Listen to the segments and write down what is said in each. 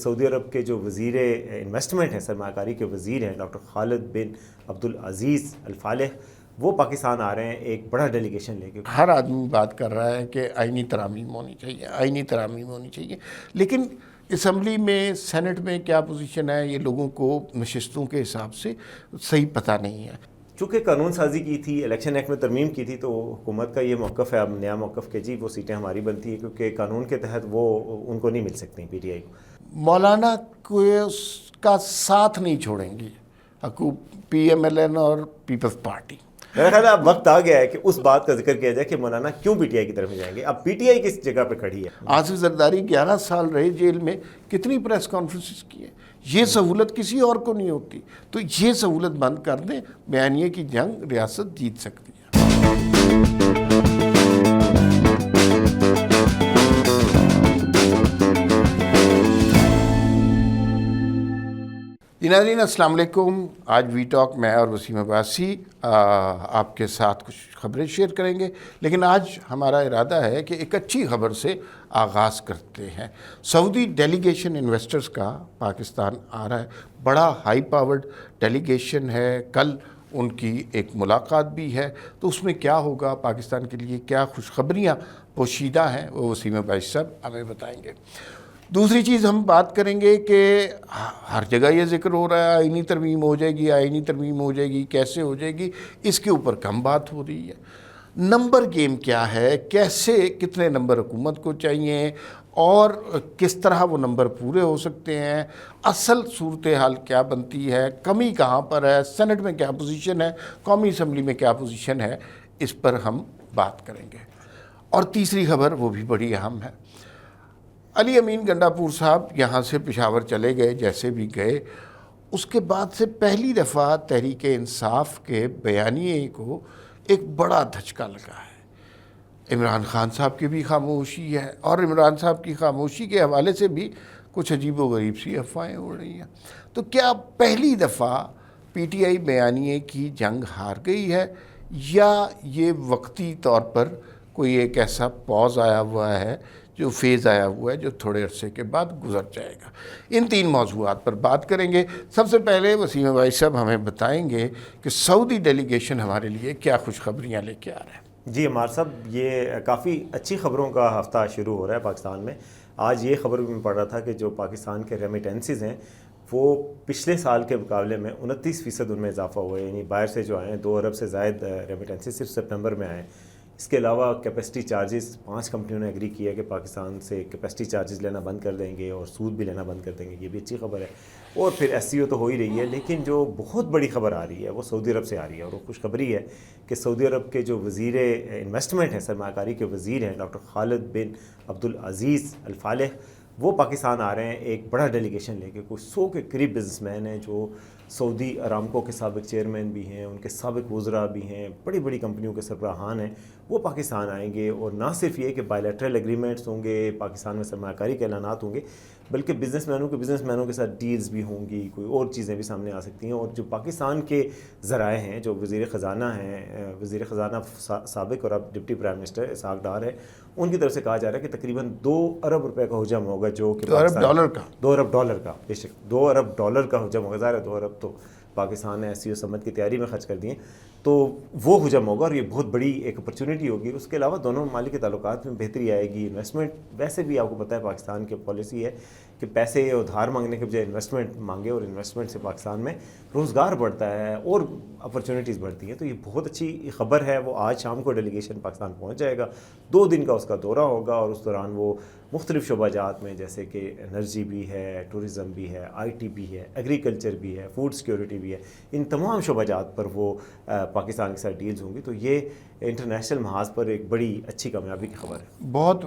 سعودی عرب کے جو وزیر انویسٹمنٹ ہیں، سرمایہ کاری کے وزیر ہیں، ڈاکٹر خالد بن عبدالعزیز الفالح، وہ پاکستان آ رہے ہیں ایک بڑا ڈیلیگیشن لے کے۔ ہر آدمی بات کر رہا ہے کہ آئینی ترامیم ہونی چاہیے، آئینی ترامیم ہونی چاہیے، لیکن اسمبلی میں، سینٹ میں کیا پوزیشن ہے یہ لوگوں کو نشستوں کے حساب سے صحیح پتہ نہیں ہے۔ چونکہ قانون سازی کی تھی، الیکشن ایکٹ میں ترمیم کی تھی، تو حکومت کا یہ موقف ہے اب نیا موقف کہ جی وہ سیٹیں ہماری بنتی ہیں، کیونکہ قانون کے تحت وہ ان کو نہیں مل سکتی پی ٹی آئی کو۔ مولانا کو اس کا ساتھ نہیں چھوڑیں گی پی ایم ایل این اور پیپلز پارٹی۔ میرا خیال ہے اب وقت آ گیا ہے کہ اس بات کا ذکر کیا جائے کہ مولانا کیوں پی ٹی آئی کی طرف جائیں گے۔ اب پی ٹی آئی کس جگہ پہ کھڑی ہے؟ آصف زرداری 11 سال رہے جیل میں، کتنی پریس کانفرنسز کی ہیں، یہ سہولت کسی اور کو نہیں ہوتی، تو یہ سہولت بند کر دیں، بیانیے کی جنگ ریاست جیت سکتی ہے۔ ناظرین السلام علیکم، آج وی ٹاک میں اور وسیم عباسی آپ کے ساتھ کچھ خبریں شیئر کریں گے، لیکن آج ہمارا ارادہ ہے کہ ایک اچھی خبر سے آغاز کرتے ہیں۔ سعودی ڈیلیگیشن انویسٹرز کا پاکستان آ رہا ہے، بڑا ہائی پاورڈ ڈیلیگیشن ہے، کل ان کی ایک ملاقات بھی ہے، تو اس میں کیا ہوگا، پاکستان کے لیے کیا خوشخبریاں پوشیدہ ہیں، وہ وسیم عباسی صاحب ہمیں بتائیں گے۔ دوسری چیز ہم بات کریں گے کہ ہر جگہ یہ ذکر ہو رہا ہے آئینی ترمیم ہو جائے گی، آئینی ترمیم ہو جائے گی، کیسے ہو جائے گی، اس کے اوپر کم بات ہو رہی ہے۔ نمبر گیم کیا ہے، کیسے کتنے نمبر حکومت کو چاہیے اور کس طرح وہ نمبر پورے ہو سکتے ہیں، اصل صورتحال کیا بنتی ہے، کمی کہاں پر ہے، سینٹ میں کیا پوزیشن ہے، قومی اسمبلی میں کیا پوزیشن ہے، اس پر ہم بات کریں گے۔ اور تیسری خبر وہ بھی بڑی اہم ہے، علی امین گنڈاپور صاحب یہاں سے پشاور چلے گئے، جیسے بھی گئے، اس کے بعد سے پہلی دفعہ تحریک انصاف کے بیانیے کو ایک بڑا دھچکا لگا ہے۔ عمران خان صاحب کی بھی خاموشی ہے، اور عمران صاحب کی خاموشی کے حوالے سے بھی کچھ عجیب و غریب سی افواہیں ہو رہی ہیں۔ تو کیا پہلی دفعہ پی ٹی آئی بیانیے کی جنگ ہار گئی ہے، یا یہ وقتی طور پر کوئی ایک ایسا پاز آیا ہوا ہے، جو فیز آیا ہوا ہے، جو تھوڑے عرصے کے بعد گزر جائے گا؟ ان تین موضوعات پر بات کریں گے۔ سب سے پہلے وسیم بھائی صاحب ہمیں بتائیں گے کہ سعودی ڈیلیگیشن ہمارے لیے کیا خوشخبریاں لے کے آ رہے ہیں۔ جی عمار صاحب، یہ کافی اچھی خبروں کا ہفتہ شروع ہو رہا ہے پاکستان میں۔ آج یہ خبر بھی میں پڑھ رہا تھا کہ جو پاکستان کے ریمیٹنسز ہیں وہ پچھلے سال کے مقابلے میں 29% ان میں اضافہ ہوا ہے، یعنی باہر سے جو آئے ہیں 2 ارب سے زائد ریمیٹنسز صرف سپٹمبر میں آئے ہیں۔ اس کے علاوہ کیپیسٹی چارجز 5 کمپنیوں نے ایگری کیا کہ پاکستان سے کیپیسٹی چارجز لینا بند کر دیں گے اور سود بھی لینا بند کر دیں گے، یہ بھی اچھی خبر ہے۔ اور پھر ایس سی او تو ہو ہی رہی ہے، لیکن جو بہت بڑی خبر آ رہی ہے وہ سعودی عرب سے آ رہی ہے، اور وہ خوشخبری ہے کہ سعودی عرب کے جو وزیر انویسٹمنٹ ہیں، سرمایہ کاری کے وزیر ہیں، ڈاکٹر خالد بن عبدالعزیز الفالح، وہ پاکستان آ رہے ہیں ایک بڑا ڈیلیگیشن لے کے۔ کچھ 100 کے قریب بزنس مین ہیں جو سعودی ارامکو کے سابق چیئرمین بھی ہیں، ان کے سابق وزراء بھی ہیں، بڑی بڑی کمپنیوں کے سربراہان ہیں، وہ پاکستان آئیں گے۔ اور نہ صرف یہ کہ بائیلیٹرل ایگریمنٹس ہوں گے، پاکستان میں سرمایہ کاری کے اعلانات ہوں گے، بلکہ بزنس مینوں کے ساتھ ڈیلز بھی ہوں گی، کوئی اور چیزیں بھی سامنے آ سکتی ہیں۔ اور جو پاکستان کے ذرائع ہیں، جو وزیر خزانہ ہیں، وزیر خزانہ سابق اور اب deputy prime minister Ishaq Dar ہے، ان کی طرف سے کہا جا رہا ہے کہ تقریباً 2 ارب روپے کا حجم ہوگا، جو کہ 2 ارب ڈالر کا 2 ارب ڈالر کا، بے شک 2 ارب ڈالر کا حجم ہوگا۔ ظاہر ہے 2 ارب تو پاکستان نے ایس سی او سمٹ کی تیاری میں خرچ کر دیے، تو وہ حجم ہوگا، اور یہ بہت بڑی ایک اپرچونٹی ہوگی۔ اس کے علاوہ دونوں ممالک کے تعلقات میں بہتری آئے گی، انویسٹمنٹ، ویسے بھی آپ کو پتہ ہے پاکستان کی پالیسی ہے کہ پیسے ادھار مانگنے کے بجائے انویسٹمنٹ مانگے، اور انویسٹمنٹ سے پاکستان میں روزگار بڑھتا ہے اور اپرچونیٹیز بڑھتی ہیں۔ تو یہ بہت اچھی خبر ہے۔ وہ آج شام کو ڈیلیگیشن پاکستان پہنچ جائے گا، 2 دن کا اس کا دورہ ہوگا، اور اس دوران وہ مختلف شعبہ جات میں، جیسے کہ انرجی بھی ہے، ٹورزم بھی ہے، آئی ٹی بھی ہے، ایگریکلچر بھی ہے، فوڈ سیکیورٹی بھی ہے، ان تمام شعبہ جات پر وہ پاکستان کے ساتھ ڈیلز ہوں گی۔ تو یہ انٹرنیشنل محاذ پر ایک بڑی اچھی کامیابی کی خبر ہے، بہت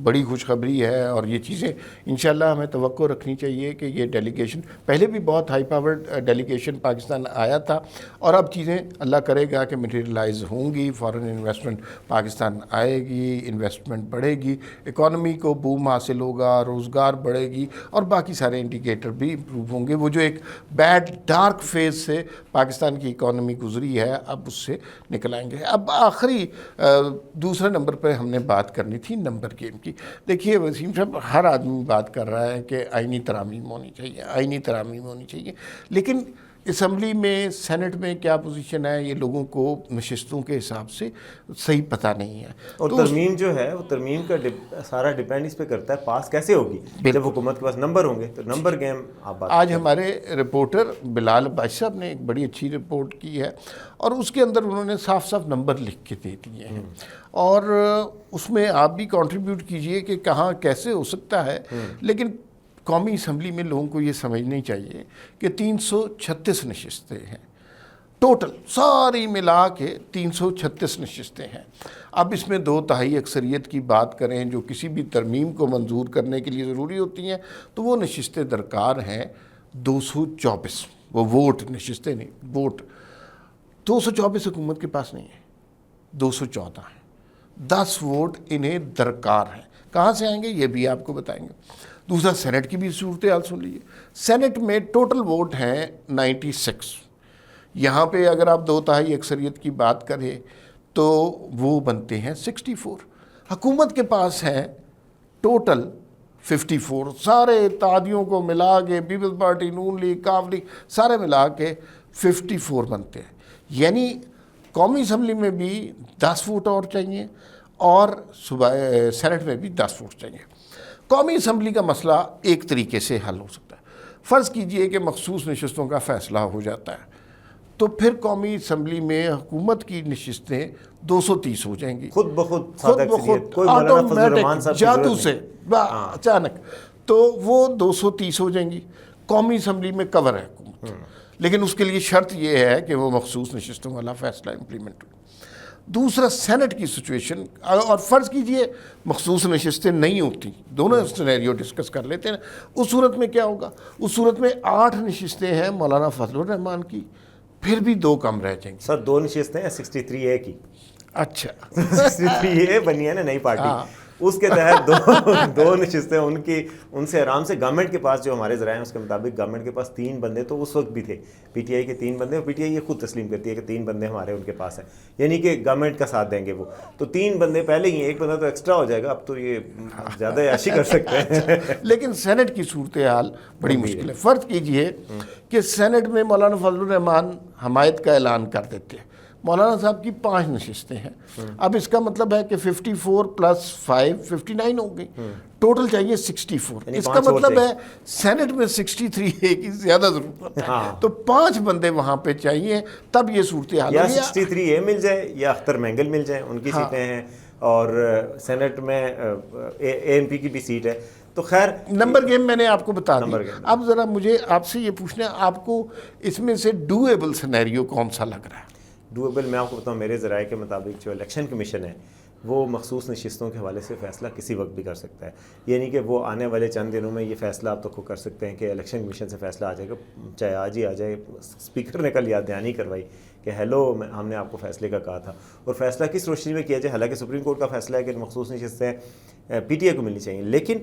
بڑی خوشخبری ہے، اور یہ چیزیں انشاءاللہ ہمیں توقع رکھنی چاہیے کہ یہ ڈیلیگیشن، پہلے بھی بہت ہائی پاورڈ ڈیلیگیشن پاکستان آیا تھا، اور اب چیزیں اللہ کرے گا کہ میٹیریلائز ہوں گی، فارن انویسٹمنٹ پاکستان آئے گی، انویسٹمنٹ بڑھے گی، اکانومی کو بوم حاصل ہوگا، روزگار بڑھے گی، اور باقی سارے انڈیکیٹر بھی امپروو ہوں گے۔ وہ جو ایک بیڈ ڈارک فیز سے پاکستان کی اکانومی گزری ہے، اب اس سے نکل آئیں گے۔ اب آخری دوسرے نمبر پہ ہم نے بات کرنی تھی نمبر گیم کی۔ دیکھیے وسیم صاحب، ہر آدمی بات کر رہا رہا ہے کہ آئینی ترامیم ہونی چاہیے، آئینی ترامیم ہونی چاہیے، لیکن اسمبلی میں سینٹ میں کیا پوزیشن ہے یہ لوگوں کو نشستوں کے حساب سے صحیح پتہ نہیں ہے. اور ترمیم جو ہے وہ ترمیم کا سارا ڈیپینڈ اس پہ کرتا ہے پاس کیسے ہوگی. جب حکومت کے پاس نمبر ہوں گے تو نمبر گیم آپ بات. آج ہمارے رپورٹر بلال عباسی صاحب نے ایک بڑی اچھی رپورٹ کی ہے اور اس کے اندر انہوں نے صاف صاف نمبر لکھ کے دے دیے ہیں، اور اس میں آپ بھی کنٹریبیوٹ کیجئے کہ کہاں کیسے ہو سکتا ہے. لیکن قومی اسمبلی میں لوگوں کو یہ سمجھنی چاہیے کہ 336 نشستیں ہیں ٹوٹل، ساری ملا کے 336 نشستیں ہیں. اب اس میں 2/3 اکثریت کی بات کریں جو کسی بھی ترمیم کو منظور کرنے کے لیے ضروری ہوتی ہیں، تو وہ نشستیں درکار ہیں 224. وہ ووٹ نشستیں نہیں، ووٹ 224 حکومت کے پاس نہیں ہے، 214 ہیں. 10 ووٹ انہیں درکار ہیں. کہاں سے آئیں گے یہ بھی آپ کو بتائیں گے. دوسرا سینٹ کی بھی صورتحال سن لیجیے. سینٹ میں ٹوٹل ووٹ ہیں 96. یہاں پہ اگر آپ 2/3 اکثریت کی بات کریں تو وہ بنتے ہیں 64. حکومت کے پاس ہیں ٹوٹل 54. سارے اتحادیوں کو ملا کے پیپلز پارٹی، نون لیگ، کاف لیگ سارے ملا کے 54 بنتے ہیں. یعنی قومی اسمبلی میں بھی 10 ووٹ اور چاہیے اور سینٹ میں بھی 10 ووٹ چاہیے. قومی اسمبلی کا مسئلہ ایک طریقے سے حل ہو سکتا ہے. فرض کیجئے کہ مخصوص نشستوں کا فیصلہ ہو جاتا ہے تو پھر قومی اسمبلی میں حکومت کی نشستیں 230 ہو جائیں گی خود بخود آٹومیٹک جادو سے اچانک، تو وہ 230 ہو جائیں گی. قومی اسمبلی میں کور ہے حکومت، لیکن اس کے لیے شرط یہ ہے کہ وہ مخصوص نشستوں والا فیصلہ امپلیمنٹ ہو. دوسرا سینٹ کی سچویشن، اور فرض کیجئے مخصوص نشستیں نہیں ہوتی، دونوں سینیریو ڈسکس کر لیتے ہیں. اس صورت میں کیا ہوگا؟ اس صورت میں 8 نشستیں ہیں مولانا فضل الرحمان کی، پھر بھی 2 کم رہ جائیں گی. سر 2 نشستیں ہیں 63A کی. اچھا 63A بنی ہے نا نئی پارٹی، اس کے تحت 2 نشستیں ان سے آرام سے گورنمنٹ کے پاس، جو ہمارے ذرائع ہیں اس کے مطابق گورنمنٹ کے پاس 3 بندے تو اس وقت بھی تھے. پی ٹی آئی کے 3 بندے، اور پی ٹی آئی یہ خود تسلیم کرتی ہے کہ 3 بندے ہمارے ان کے پاس ہیں، یعنی کہ گورنمنٹ کا ساتھ دیں گے وہ. تو 3 بندے پہلے ہی ہیں، 1 بندہ تو ایکسٹرا ہو جائے گا. اب تو یہ زیادہ عیاشی کر سکتے ہیں. لیکن سینٹ کی صورتحال بڑی مشکل ہے. فرض کیجئے کہ سینٹ میں مولانا فضل الرحمان حمایت کا اعلان کر دیتے ہیں، مولانا صاحب کی 5 نشستیں ہیں. اب اس کا مطلب ہے کہ 54 + 5 59 ہو گئی، ٹوٹل چاہیے 64. اس کا مطلب ہے سینٹ میں 63A کی زیادہ ضرورت ہے، تو 5 بندے وہاں پہ چاہیے، تب یہ صورتحال یا 63A مل جائے یا اختر مینگل مل جائے، ان کی سیٹیں ہیں، اور سینٹ میں ANP کی بھی سیٹ ہے. تو خیر نمبر گیم میں نے آپ کو بتا دیا. اب ذرا مجھے آپ سے یہ پوچھنا ہے، آپ کو اس میں سے ڈویبل سینیریو کون سا لگ رہا ہے؟ ڈویبل میں آپ کو بتاؤں، میرے ذرائع کے مطابق جو الیکشن کمیشن ہے وہ مخصوص نشستوں کے حوالے سے فیصلہ کسی وقت بھی کر سکتا ہے. یعنی کہ وہ آنے والے چند دنوں میں یہ فیصلہ آپ تو کر سکتے ہیں کہ الیکشن کمیشن سے فیصلہ آ جائے گا، چاہے آج ہی آ جائے. اسپیکر نے کل یاد دہانی کروائی کہ ہیلو ہم نے آپ کو فیصلے کا کہا تھا. اور فیصلہ کس روشنی میں کیا جائے؟ حالانکہ سپریم کورٹ کا فیصلہ ہے کہ مخصوص نشستیں پی ٹی آئی کو ملنی چاہیے، لیکن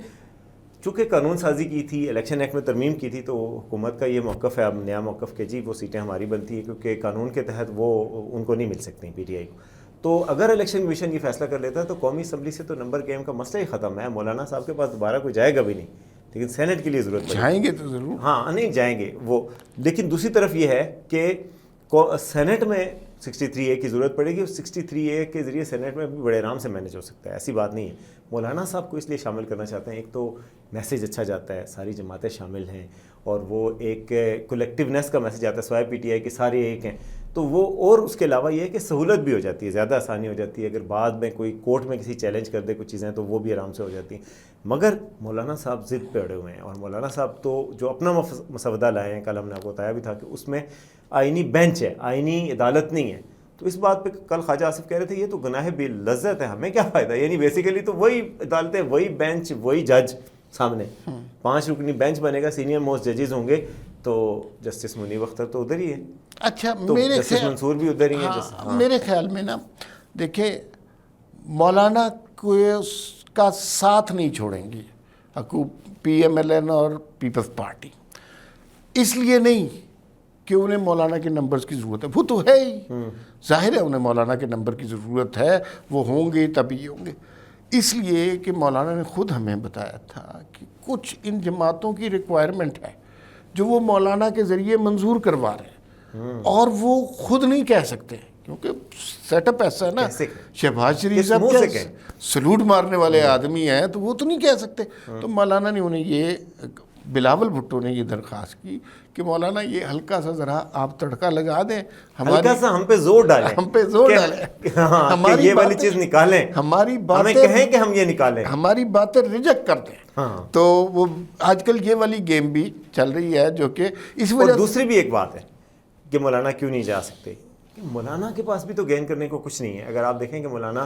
چونکہ قانون سازی کی تھی، الیکشن ایکٹ میں ترمیم کی تھی، تو حکومت کا یہ موقف ہے اب نیا موقف کہ جی وہ سیٹیں ہماری بنتی ہیں، کیونکہ قانون کے تحت وہ ان کو نہیں مل سکتی پی ٹی آئی کو. تو اگر الیکشن کمیشن یہ فیصلہ کر لیتا ہے تو قومی اسمبلی سے تو نمبر گیم کا مسئلہ ہی ختم ہے. مولانا صاحب کے پاس دوبارہ کوئی جائے گا بھی نہیں، لیکن سینٹ کے لیے ضرورت جائیں گے تو ضرور، ہاں نہیں جائیں گے وہ. لیکن دوسری طرف یہ ہے کہ سینٹ میں 63A کی ضرورت پڑے گی، اور 63A کے ذریعے سینٹ میں بھی بڑے آرام سے مینیج ہو سکتا ہے، ایسی بات نہیں ہے. مولانا صاحب کو اس لیے شامل کرنا چاہتے ہیں، ایک تو میسیج اچھا جاتا ہے، ساری جماعتیں شامل ہیں، اور وہ ایک کلیکٹیونیس کا میسیج آتا ہے، سوائے پی ٹی آئی کے سارے ایک ہیں. تو وہ، اور اس کے علاوہ یہ ہے کہ سہولت بھی ہو جاتی ہے، زیادہ آسانی ہو جاتی ہے. اگر بعد میں کوئی کورٹ میں کسی چیلنج کر دے کچھ چیزیں تو وہ بھی آرام سے ہو جاتی ہیں. مگر مولانا صاحب ضد پہ اڑے ہوئے ہیں، اور مولانا صاحب تو جو اپنا مسودہ لائے ہیں، کل ہم نے آپ کو بتایا بھی تھا کہ اس میں آئینی بینچ ہے، آئینی عدالت نہیں ہے. تو اس بات پہ کل خواجہ آصف کہہ رہے تھے یہ تو گناہ بے لذت ہے، ہمیں کیا فائدہ. یعنی بیسیکلی تو وہی عدالتیں، وہی بینچ، وہی جج سامنے. 5 رکنی بینچ بنے گا، سینئر موسٹ ججز ہوں گے، تو جسٹس منیب اختر تو ادھر ہی ہے. اچھا جسٹس منصور بھی ادھر ہی ہے. میرے خیال میں نا دیکھیں، مولانا کو کا ساتھ نہیں چھوڑیں گی PMLN اور پیپلز پارٹی، اس لیے نہیں کہ انہیں مولانا کے نمبرز کی ضرورت ہے، وہ تو ہے ہی، ظاہر ہے انہیں مولانا کے نمبر کی ضرورت ہے، وہ ہوں گے تبھی ہوں گے. اس لیے کہ مولانا نے خود ہمیں بتایا تھا کہ کچھ ان جماعتوں کی ریکوائرمنٹ ہے جو وہ مولانا کے ذریعے منظور کروا رہے ہیں اور وہ خود نہیں کہہ سکتے کیونکہ سیٹ اپ ایسا ہے نا. شہباز شریف صاحب سلوٹ مارنے والے آدمی ہیں تو وہ تو نہیں کہہ سکتے. تو مولانا نے انہیں یہ, بلاول بھٹو نے یہ درخواست کی کہ مولانا یہ ہلکا سا ذرا آپ تڑکا لگا دیں, ہلکا سا ہم پہ زور ڈالیں, ہم پہ زور ڈالیں, ہماری یہ والی چیز نکالیں, ہماری باتیں ہمیں کہیں کہ ہم یہ نکالیں, ہماری باتیں ریجیکٹ کر دیں. تو وہ آج کل یہ والی گیم بھی چل رہی ہے جو کہ اس وجہ. اور دوسری بھی ایک بات ہے کہ مولانا کیوں نہیں جا سکتے, مولانا کے پاس بھی تو گین کرنے کو کچھ نہیں ہے. اگر آپ دیکھیں کہ مولانا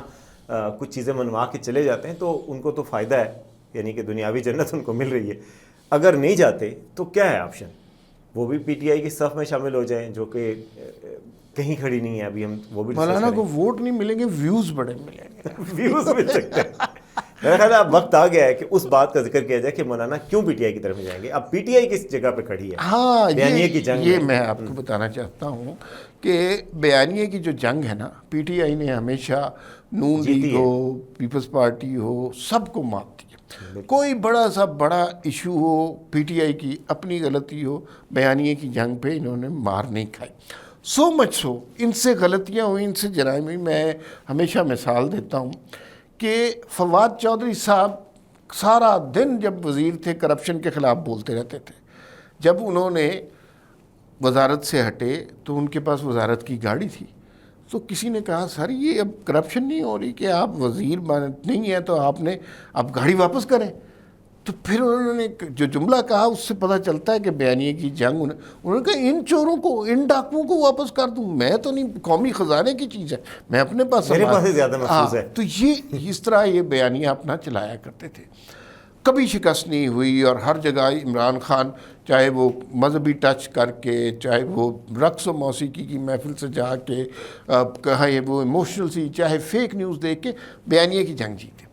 کچھ چیزیں منوا کے چلے جاتے ہیں تو ان کو تو فائدہ ہے, یعنی کہ دنیاوی جنت ان کو مل رہی ہے. اگر نہیں جاتے تو کیا ہے آپشن, وہ بھی پی ٹی آئی کی صف میں شامل ہو جائیں جو کہ کہیں کھڑی نہیں ہے. ابھی ہم وہ بھی مولانا کو ووٹ نہیں ملیں گے, ویوز بڑے ملیں گے. ویوز مل سکتے ہیں. میرا خیال ہے اب وقت آ گیا ہے کہ اس بات کا ذکر کیا جائے کہ مولانا کیوں پی ٹی آئی کی طرف جائیں گے. اب پی ٹی آئی کس جگہ پہ کھڑی ہے؟ ہاں, بیانیے کی جنگ. یہ میں آپ کو بتانا چاہتا ہوں کہ بیانیے کی جو جنگ ہے نا, پی ٹی آئی نے ہمیشہ نون لیگ ہو, پیپلز پارٹی ہو, سب کو مات دی. کوئی بڑا سا بڑا issue who, P T I کی اپنی غلطی ہو, بیانیے کی جنگ پہ انہوں نے مار نہیں کھائی. سو مچ سو ان سے غلطیاں ہوئیں, ان سے جرائم ہوئی. میں ہمیشہ مثال دیتا ہوں کہ فواد چودھری صاحب سارا دن جب وزیر تھے کرپشن کے خلاف بولتے رہتے تھے. جب انہوں نے وزارت سے ہٹے تو ان کے پاس وزارت کی گاڑی تھی, تو کسی نے کہا سر یہ اب کرپشن نہیں ہو رہی کہ آپ وزیر نہیں ہیں تو آپ نے اب گاڑی واپس کریں. تو پھر انہوں نے جو جملہ کہا اس سے پتہ چلتا ہے کہ بیانیے کی جنگ, انہوں نے کہا ان چوروں کو, ان ڈاکوؤں کو واپس کر دوں, میں تو نہیں, قومی خزانے کی چیز ہے, میں اپنے پاس, میرے پاس زیادہ محفوظ ہے. تو یہ اس طرح یہ بیانیہ اپنا چلایا کرتے تھے. کبھی شکست نہیں ہوئی, اور ہر جگہ عمران خان چاہے وہ مذہبی ٹچ کر کے, چاہے وہ رقص و موسیقی کی محفل سے جا کے, کہا وہ ایموشنل سی, چاہے فیک نیوز دیکھ کے بیانیے کی جنگ جیتے.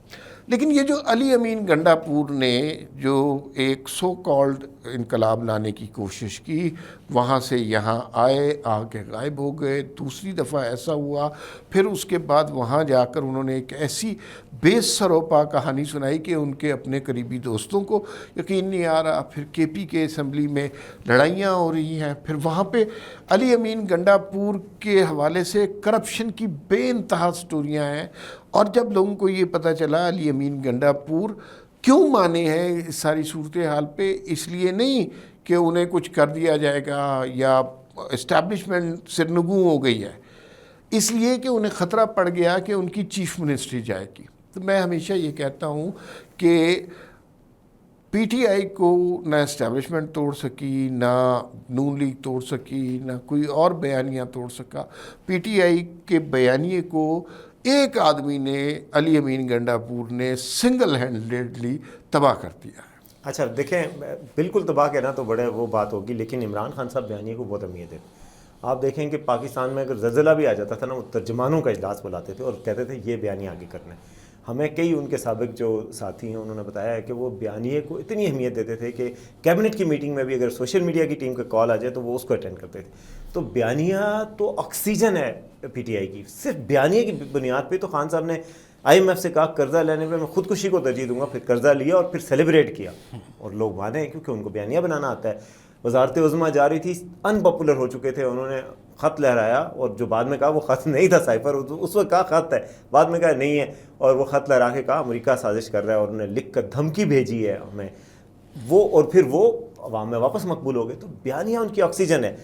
لیکن یہ جو علی امین گنڈا پور نے جو ایک سو کالڈ انقلاب لانے کی کوشش کی, وہاں سے یہاں آئے, آ کے غائب ہو گئے. دوسری دفعہ ایسا ہوا, پھر اس کے بعد وہاں جا کر انہوں نے ایک ایسی بے سروپا کہانی سنائی کہ ان کے اپنے قریبی دوستوں کو یقین نہیں آ رہا. پھر کے پی کے اسمبلی میں لڑائیاں ہو رہی ہیں. پھر وہاں پہ علی امین گنڈا پور کے حوالے سے کرپشن کی بے انتہا سٹوریاں ہیں. اور جب لوگوں کو یہ پتہ چلا علی امین گنڈا پور کیوں مانے ہیں اس ساری صورتحال پہ, اس لیے نہیں کہ انہیں کچھ کر دیا جائے گا یا اسٹیبلشمنٹ سرنگوں ہو گئی ہے, اس لیے کہ انہیں خطرہ پڑ گیا کہ ان کی چیف منسٹری جائے گی. تو میں ہمیشہ یہ کہتا ہوں کہ پی ٹی آئی کو نہ اسٹیبلشمنٹ توڑ سکی, نہ نون لیگ توڑ سکی, نہ کوئی اور بیانیہ توڑ سکا. پی ٹی آئی کے بیانیے کو ایک آدمی نے, علی امین گنڈا پور نے, سنگل ہینڈڈلی تباہ کر دیا ہے. اچھا دیکھیں, بالکل تباہ کہنا تو بڑے وہ بات ہوگی, لیکن عمران خان صاحب بیانیے کو بہت اہمیت ہے. آپ دیکھیں کہ پاکستان میں اگر زلزلہ بھی آ جاتا تھا نا, وہ ترجمانوں کا اجلاس بلاتے تھے اور کہتے تھے یہ بیانیہ آگے کرنا ہے. ہمیں کئی ان کے سابق جو ساتھی ہیں انہوں نے بتایا ہے کہ وہ بیانیے کو اتنی اہمیت دیتے تھے کہ کیبنٹ کی میٹنگ میں بھی اگر سوشل میڈیا کی ٹیم کا کال آ جائے تو وہ اس کو اٹینڈ کرتے تھے. تو بیانیہ تو آکسیجن ہے پی ٹی آئی کی. صرف بیانیے کی بنیاد پہ تو خان صاحب نے آئی ایم ایف سے کہا قرضہ لینے پہ میں خودکشی کو ترجیح دوں گا, پھر قرضہ لیا اور پھر سیلیبریٹ کیا, اور لوگ مانے کیونکہ ان کو بیانیہ بنانا آتا ہے. وزارت عظمیٰ جا رہی تھی, ان پاپولر ہو چکے تھے, انہوں نے خط لہرایا, اور جو بعد میں کہا وہ خط نہیں تھا سائفر, اس وقت کہا خط ہے, بعد میں کہا نہیں ہے, اور وہ خط لہرا کے کہا امریکہ سازش کر رہا ہے, اور انہوں نے لکھ کر دھمکی بھیجی ہے ہمیں وہ, اور پھر وہ عوام میں واپس مقبول ہو گئے. تو بیانیہ ان کی آکسیجن ہے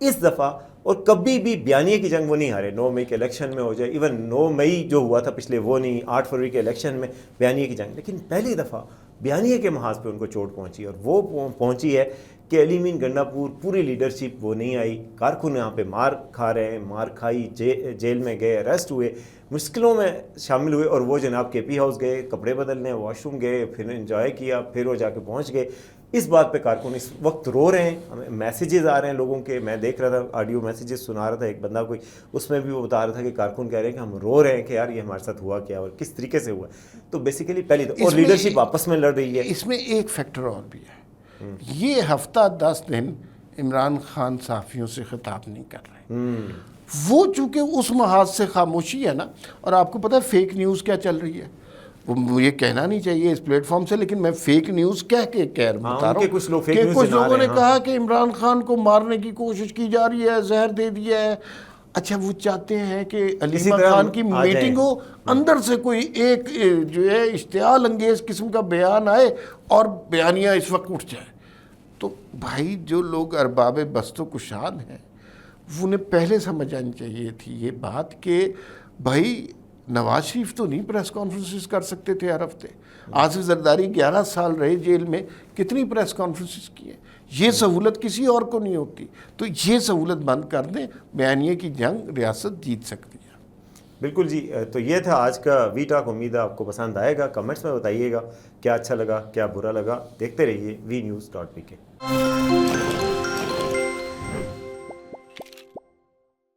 اس دفعہ. اور کبھی بھی بیانیے کی جنگ وہ نہیں ہارے. 9 مئی کے الیکشن میں ہو جائے, ایون 9 مئی جو ہوا تھا پچھلے وہ نہیں, 8 فروری کے الیکشن میں بیانیے کی جنگ, لیکن پہلی دفعہ بیانیے کے محاذ پہ ان کو چوٹ پہنچی, اور وہ پہنچی ہے کہ علی امین گنڈا پور پوری لیڈرشپ وہ نہیں آئی. کارکن یہاں پہ مار کھا رہے ہیں, مار کھائی, جیل میں گئے, اریسٹ ہوئے, مشکلوں میں شامل ہوئے, اور وہ جناب کے پی ہاؤس گئے, کپڑے بدلنے, واش روم گئے, پھر انجوائے کیا, پھر وہ جا کے پہنچ گئے. اس بات پہ کارکن اس وقت رو رہے ہیں. ہمیں میسیجز آ رہے ہیں لوگوں کے, میں دیکھ رہا تھا آڈیو میسیجز سنا رہا تھا ایک بندہ کوئی, اس میں بھی وہ بتا رہا تھا کہ کارکن کہہ رہے ہیں کہ ہم رو رہے ہیں کہ یار یہ ہمارے ساتھ ہوا کیا اور کس طریقے سے ہوا. تو بیسیکلی پہلی تو, اور لیڈرشپ آپس میں لڑ رہی ہے. اس میں ایک فیکٹر اور بھی ہے, یہ ہفتہ 10 دن عمران خان صحافیوں سے خطاب نہیں کر رہے. وہ چونکہ اس محاذ سے خاموشی ہے نا, اور آپ کو پتہ ہے فیک نیوز کیا چل رہی ہے, وہ یہ کہنا نہیں چاہیے اس پلیٹ فارم سے، لیکن میں فیک نیوز کہہ کے بتا رہا ان کے کچھ لوگ ہوں fake کہ news کچھ بنا لوگوں رہے نے ہیں، کہا کہ عمران خان کو مارنے کی کوشش کی جا رہی ہے، زہر دے دیا ہے۔ اچھا وہ چاہتے ہیں کہ علیمہ خان کی میٹنگ ہو، اندر سے کوئی ایک جو ہے اشتعال انگیز قسم کا بیان آئے اور بیانیہ اس وقت اٹھ جائے، تو بھائی جو لوگ ارباب بست و کشاد ہیں انہیں پہلے سمجھ آنی چاہیے تھی یہ بات کہ بھائی نواز شریف تو نہیں پریس کانفرنسز کر سکتے تھے ہر ہفتے، آصف زرداری 11 سال رہے جیل میں، کتنی پریس کانفرنسز کی ہیں؟ یہ سہولت کسی اور کو نہیں ہوتی، تو یہ سہولت بند کر دیں، بیانیے کی جنگ ریاست جیت سکتی ہے۔ بالکل جی، تو یہ تھا آج کا وی ٹاک، امید ہے آپ کو پسند آئے گا، کمنٹس میں بتائیے گا کیا اچھا لگا کیا برا لگا، دیکھتے رہیے وی نیوز.pk۔